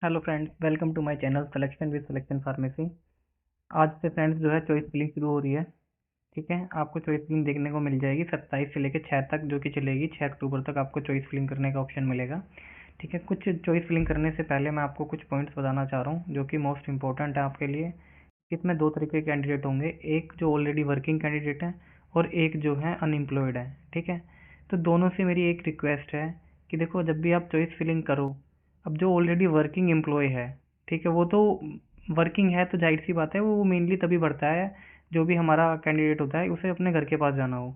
Hello friends, welcome to my channel selection with selection pharmacy. आज से friends जो है चॉइस फिलिंग शुरू हो रही है। ठीक है, आपको चॉइस फिलिंग देखने को मिल जाएगी 27 से लेकर 6 तक, जो कि चलेगी 6 अक्टूबर तक। आपको चॉइस फिलिंग करने का ऑप्शन मिलेगा। ठीक है, कुछ चॉइस फिलिंग करने से पहले मैं आपको कुछ पॉइंट्स बताना चाह रहा हूँ जो कि मोस्ट इंपॉर्टेंट है आपके लिए। इसमें दो तरीके के कैंडिडेट होंगे, एक जो ऑलरेडी वर्किंग कैंडिडेट है और एक जो है अनएम्प्लॉयड है। ठीक है, तो दोनों से मेरी एक रिक्वेस्ट है कि देखो, जब भी आप चॉइस फिलिंग करो, अब जो ऑलरेडी वर्किंग एम्प्लॉय है, ठीक है, वो तो वर्किंग है तो जाहिर सी बात है वो मेनली तभी भरता है जो भी हमारा कैंडिडेट होता है उसे अपने घर के पास जाना हो।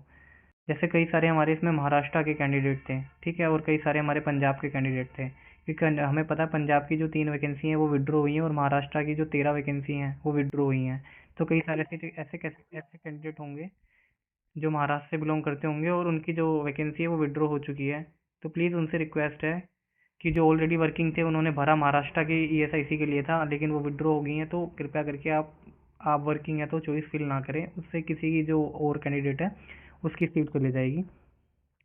जैसे कई सारे हमारे इसमें महाराष्ट्र के कैंडिडेट थे, ठीक है, और कई सारे हमारे पंजाब के कैंडिडेट थे, क्योंकि हमें पता है पंजाब की जो 3 वैकेंसी हैं वो विड्रॉ हुई हैं और महाराष्ट्र की जो 13 वैकेंसी हैं वो विड्रॉ हुई हैं। तो कई सारे ऐसे ऐसे कैसे ऐसे कैंडिडेट होंगे जो महाराष्ट्र से बिलोंग करते होंगे और उनकी जो वैकेंसी है वो विड्रॉ हो चुकी है। तो प्लीज़ उनसे रिक्वेस्ट है कि जो ऑलरेडी वर्किंग थे उन्होंने भरा महाराष्ट्र की ईएसआईसी के लिए था, लेकिन वो विड्रॉ हो गई हैं, तो कृपया करके आप वर्किंग है तो चॉइस फिल ना करें, उससे किसी की जो और कैंडिडेट है उसकी सीट चली जाएगी।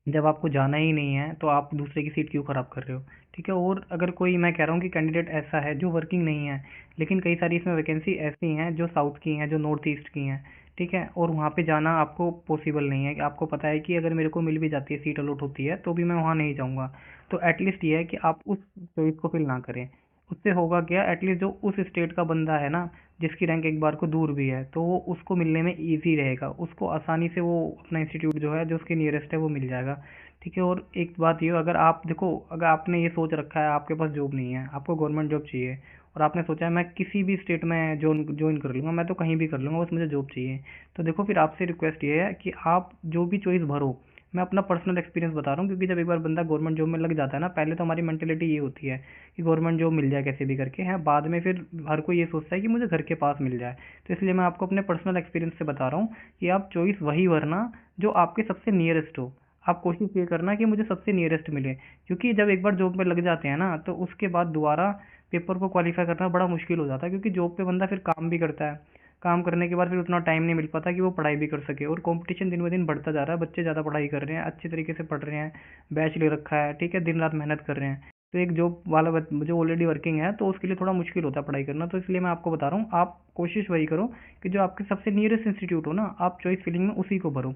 जब आपको जाना ही नहीं है तो आप दूसरे की सीट क्यों खराब कर रहे हो। ठीक है, और अगर कोई, मैं कह रहा हूँ कि कैंडिडेट ऐसा है जो वर्किंग नहीं है, लेकिन कई सारी इसमें वैकेंसी ऐसी हैं जो साउथ की हैं, जो नॉर्थ ईस्ट की हैं, ठीक है, और वहाँ पे जाना आपको पॉसिबल नहीं है, कि आपको पता है कि अगर मेरे को मिल भी जाती है, सीट अलॉट होती है, तो भी मैं वहाँ नहीं जाऊँगा। तो एटलीस्ट ये है कि आप उस चॉइस को फिल ना करें। उससे होगा क्या, एटलीस्ट जो उस स्टेट का बंदा है ना, जिसकी रैंक एक बार को दूर भी है, तो वो उसको मिलने में ईजी रहेगा, उसको आसानी से वो अपना इंस्टीट्यूट जो है जो उसके नियरेस्ट है वो मिल जाएगा। ठीक है, और एक बात ये, अगर आप देखो, अगर आपने ये सोच रखा है आपके पास जॉब नहीं है, आपको गवर्नमेंट जॉब चाहिए, और आपने सोचा है मैं किसी भी स्टेट में ज्वाइन ज्वाइन कर लूँगा, मैं तो कहीं भी कर लूँगा, बस मुझे जॉब चाहिए, तो देखो फिर आपसे रिक्वेस्ट ये है कि आप जो भी चॉइस भरो, मैं अपना पर्सनल एक्सपीरियंस बता रहा हूँ, क्योंकि जब एक बार बंदा गवर्नमेंट जॉब में लग जाता है ना, पहले तो हमारी मेंटेलिटी ये होती है कि गवर्नमेंट जॉब मिल जाए कैसे भी करके है, बाद में फिर हर कोई ये सोचता है कि मुझे घर के पास मिल जाए। तो इसलिए मैं आपको अपने पर्सनल एक्सपीरियंस से बता रहा हूँ कि आप चॉइस वही भरना जो आपके सबसे नियरेस्ट हो। आप कोशिश ये करना कि मुझे सबसे नियरेस्ट मिले, क्योंकि जब एक बार जॉब में लग जाते हैं ना, तो उसके बाद दोबारा पेपर को क्वालिफाई करना बड़ा मुश्किल हो जाता है, क्योंकि जॉब पे बंदा फिर काम भी करता है, काम करने के बाद फिर उतना टाइम नहीं मिल पाता कि वो पढ़ाई भी कर सके, और कंपटीशन दिन ब दिन बढ़ता जा रहा है, बच्चे ज़्यादा पढ़ाई कर रहे हैं, अच्छे तरीके से पढ़ रहे हैं, बैच ले रखा है, ठीक है, दिन रात मेहनत कर रहे हैं। तो एक जॉब वाला जो ऑलरेडी वर्किंग है तो उसके लिए थोड़ा मुश्किल होता है पढ़ाई करना, तो इसलिए मैं आपको बता रहा हूँ, आप कोशिश वही करो कि जो आपके सबसे नियरेस्ट इंस्टीट्यूट हो ना, आप चॉइस फिलिंग में उसी को भरो।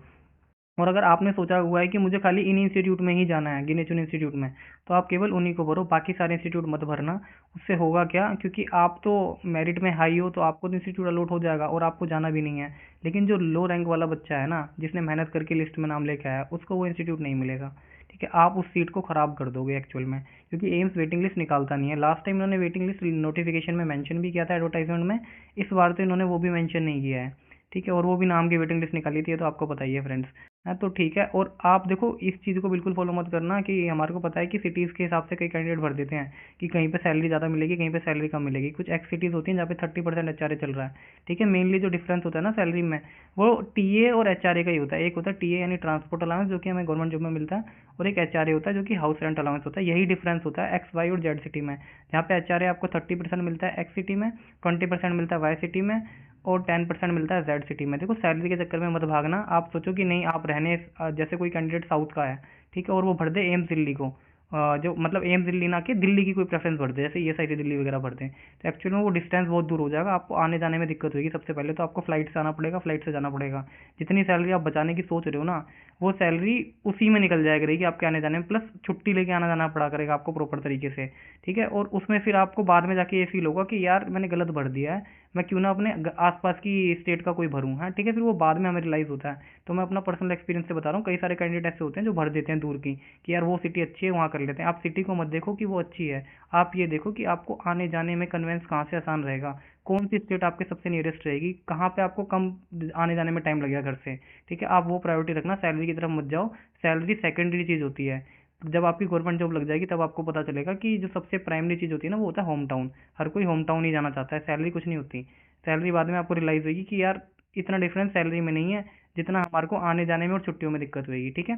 और अगर आपने सोचा हुआ है कि मुझे खाली इन इंस्टीट्यूट में ही जाना है, गिने चुने इंस्टीट्यूट में, तो आप केवल उन्हीं को भरो, बाकी सारे इंस्टीट्यूट मत भरना। उससे होगा क्या, क्योंकि आप तो मेरिट में हाई हो तो आपको तो इंस्टीट्यूट अलॉट हो जाएगा और आपको जाना भी नहीं है, लेकिन जो लो रैंक वाला बच्चा है ना, जिसने मेहनत करके लिस्ट में नाम लेके आया, उसको वो इंस्टीट्यूट नहीं मिलेगा। ठीक है, आप उस सीट को खराब कर दोगे एक्चुअल में, क्योंकि एम्स वेटिंग लिस्ट निकालता नहीं है। लास्ट टाइम इन्होंने वेटिंग लिस्ट नोटिफिकेशन में मेंशन भी किया था, एडवर्टाइजमेंट में, इस बार तो इन्होंने वो भी मेंशन नहीं किया है। ठीक है, और वो भी नाम की वेटिंग लिस्ट निकाली थी, ये तो आपको पता ही है फ्रेंड्स। हाँ, तो ठीक है, और आप देखो इस चीज़ को बिल्कुल फॉलो मत करना कि हमारे को पता है कि सिटीज़ के हिसाब से कई कैंडिडेट भर देते हैं कि कहीं पे सैलरी ज़्यादा मिलेगी, कहीं पे सैलरी कम मिलेगी। कुछ एक्स सिटीज़ होती हैं जहाँ पे 30% एचआरए चल रहा है। ठीक है, मेनली जो डिफरेंस होता है ना सैलरी में, वो टीए और एचआरए का ही होता है। एक होता है टीए यानी ट्रांसपोर्ट अलाउंस, जो कि हमें गवर्नमेंट जॉब में मिलता है, और एक एचआरए होता है जो कि हाउस रेंट अलाउंस होता है। यही डिफरेंस होता है एक्स वाई और जेड सिटी में, जहाँ पे एचआरए आपको 30% मिलता है एक्स सिटी में, 20% मिलता है वाई सिटी में, और 10% मिलता है जेड सिटी में। देखो सैलरी के चक्कर में मत भागना, आप सोचो कि नहीं आप रहने, जैसे कोई कैंडिडेट साउथ का है, ठीक है, और वो भर दे एम्स दिल्ली को, जो मतलब एम्स दिल्ली ना कि दिल्ली की कोई प्रेफरेंस भर दे, जैसे ईएसआईसी दिल्ली वगैरह भर दें, तो एक्चुअली में वो डिस्टेंस बहुत दूर हो जाएगा, आपको आने जाने में दिक्कत होगी। सबसे पहले तो आपको फ्लाइट से आना पड़ेगा, फ्लाइट से जाना पड़ेगा। जितनी सैलरी आप बचाने की सोच रहे हो ना, वो सैलरी उसी में निकल जाया करेगी आपके आने जाने में, प्लस छुट्टी लेके आना जाना पड़ा करेगा आपको प्रॉपर तरीके से। ठीक है, और उसमें फिर आपको बाद में जाके ये फील होगा कि यार मैंने गलत भर दिया है, मैं क्यों ना अपने आसपास की स्टेट का कोई भरूं। हाँ ठीक है, फिर वो बाद में हमें रियलाइज होता है। तो मैं अपना पर्सनल एक्सपीरियंस से बता रहा हूँ, कई सारे कैंडिडेट ऐसे होते हैं जो भर देते हैं दूर की, कि यार वो सिटी अच्छी है वहाँ कर लेते हैं। आप सिटी को मत देखो कि वो अच्छी है, आप ये देखो कि आपको आने जाने में कन्वेंस कहाँ से आसान रहेगा, कौन सी स्टेट आपके सबसे नियरेस्ट रहेगी, कहाँ पे आपको कम आने जाने में टाइम लगेगा घर से। ठीक है, आप वो प्रायोरिटी रखना, सैलरी की तरफ मत जाओ। सैलरी सेकेंडरी चीज़ होती है, जब आपकी गवर्नमेंट जॉब लग जाएगी तब आपको पता चलेगा कि जो सबसे प्राइमरी चीज़ होती है ना, वो होता है होम टाउन। हर कोई होम टाउन ही जाना चाहता है, सैलरी कुछ नहीं होती। सैलरी बाद में आपको रियलाइज़ होगी कि यार इतना डिफरेंस सैलरी में नहीं है जितना हमारे को आने जाने में और छुट्टियों में दिक्कत होगी। ठीक है,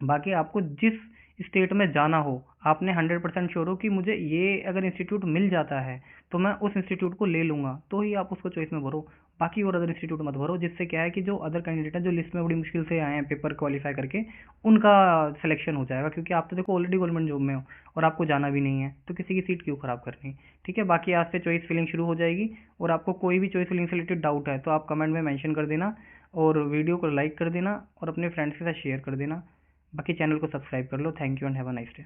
बाकी आपको जिस स्टेट में जाना हो, आपने 100% श्योर हो कि मुझे ये अगर इंस्टीट्यूट मिल जाता है तो मैं उस इंस्टीट्यूट को ले लूँगा, तो ही आप उसको चॉइस में भरो। बाकी और अदर इंस्टीट्यूट मत भरो, जिससे क्या है कि जो अदर कैंडिडेट हैं जो लिस्ट में बड़ी मुश्किल से आए हैं पेपर क्वालिफाई करके, उनका सिलेक्शन हो जाएगा, क्योंकि आप तो देखो ऑलरेडी गवर्नमेंट जॉब में हो और आपको जाना भी नहीं है, तो किसी की सीट क्यों ख़राब करनी। ठीक है, बाकी आज से चॉइस फिलिंग शुरू हो जाएगी, और आपको कोई भी चॉइस फिलिंग से रिलेटेड डाउट है तो आप कमेंट में मेंशन कर देना, और वीडियो को लाइक कर देना और अपने फ्रेंड्स के साथ शेयर कर देना। बाकी चैनल को सब्सक्राइब कर लो। Thank you and have a nice day.